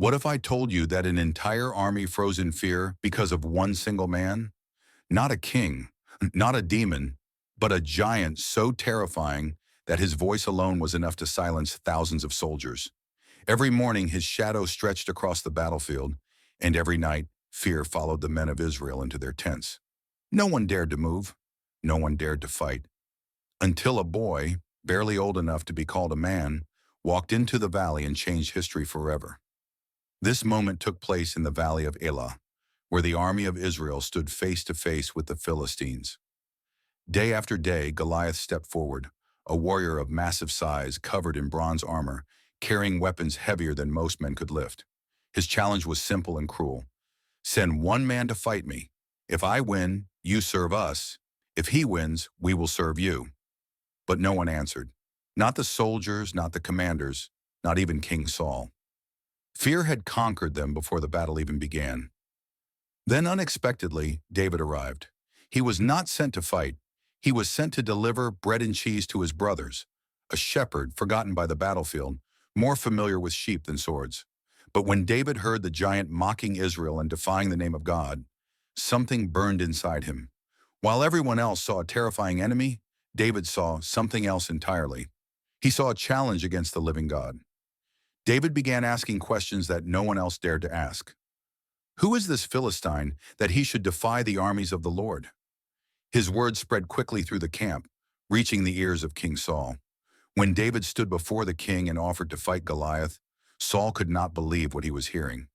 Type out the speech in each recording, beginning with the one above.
What if I told you that an entire army froze in fear because of one single man? Not a king, not a demon, but a giant so terrifying that his voice alone was enough to silence thousands of soldiers. Every morning his shadow stretched across the battlefield, and every night fear followed the men of Israel into their tents. No one dared to move. No one dared to fight. Until a boy, barely old enough to be called a man, walked into the valley and changed history forever. This moment took place in the valley of Elah, where the army of Israel stood face to face with the Philistines. Day after day, Goliath stepped forward, a warrior of massive size, covered in bronze armor, carrying weapons heavier than most men could lift. His challenge was simple and cruel. Send one man to fight me. If I win, you serve us. If he wins, we will serve you. But no one answered. Not the soldiers, not the commanders, not even King Saul. Fear had conquered them before the battle even began. Then unexpectedly, David arrived. He was not sent to fight. He was sent to deliver bread and cheese to his brothers, a shepherd forgotten by the battlefield, more familiar with sheep than swords. But when David heard the giant mocking Israel and defying the name of God, something burned inside him. While everyone else saw a terrifying enemy, David saw something else entirely. He saw a challenge against the living God. David began asking questions that no one else dared to ask. Who is this Philistine that he should defy the armies of the Lord? His words spread quickly through the camp, reaching the ears of King Saul. When David stood before the king and offered to fight Goliath, Saul could not believe what he was hearing.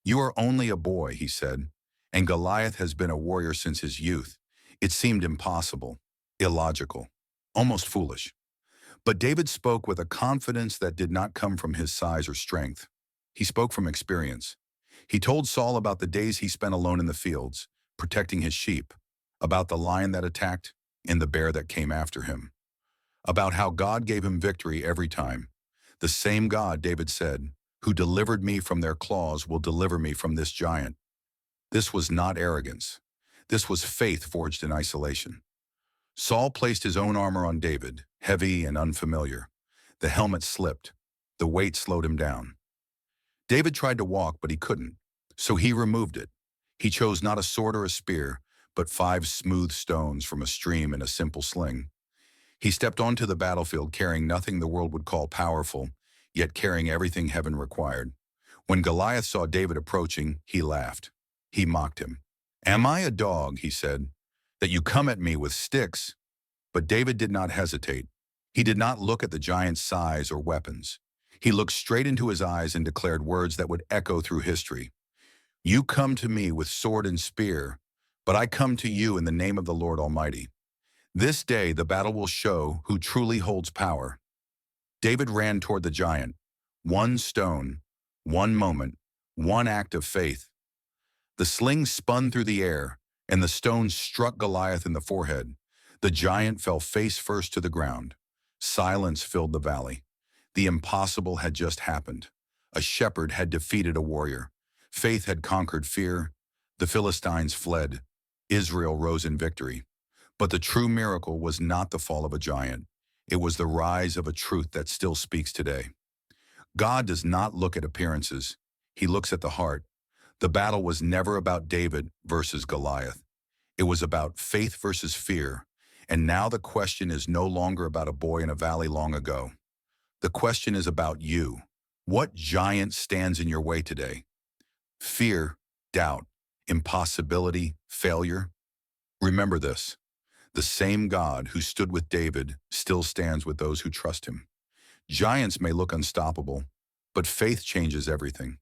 "You are only a boy," he said, "and Goliath has been a warrior since his youth." It seemed impossible, illogical, almost foolish. But David spoke with a confidence that did not come from his size or strength. He spoke from experience. He told Saul about the days he spent alone in the fields, protecting his sheep, about the lion that attacked and the bear that came after him, about how God gave him victory every time. The same God, David said, who delivered me from their claws will deliver me from this giant. This was not arrogance. This was faith forged in isolation. Saul placed his own armor on David, heavy and unfamiliar. The helmet slipped. The weight slowed him down. David tried to walk, but he couldn't, so he removed it. He chose not a sword or a spear, but 5 smooth stones from a stream in a simple sling. He stepped onto the battlefield carrying nothing the world would call powerful, yet carrying everything heaven required. When Goliath saw David approaching, he laughed. He mocked him. "Am I a dog," he said, "that you come at me with sticks?" But David did not hesitate. He did not look at the giant's size or weapons. He looked straight into his eyes and declared words that would echo through history. "You come to me with sword and spear, but I come to you in the name of the Lord Almighty. This day the battle will show who truly holds power." David ran toward the giant. One stone, one moment, one act of faith. The sling spun through the air, and the stone struck Goliath in the forehead. The giant fell face first to the ground. Silence filled the valley. The impossible had just happened. A shepherd had defeated a warrior. Faith had conquered fear. The Philistines fled. Israel rose in victory. But the true miracle was not the fall of a giant. It was the rise of a truth that still speaks today. God does not look at appearances. He looks at the heart. The battle was never about David versus Goliath. It was about faith versus fear. And now the question is no longer about a boy in a valley long ago. The question is about you. What giant stands in your way today? Fear, doubt, impossibility, failure? Remember this. The same God who stood with David still stands with those who trust him. Giants may look unstoppable, but faith changes everything.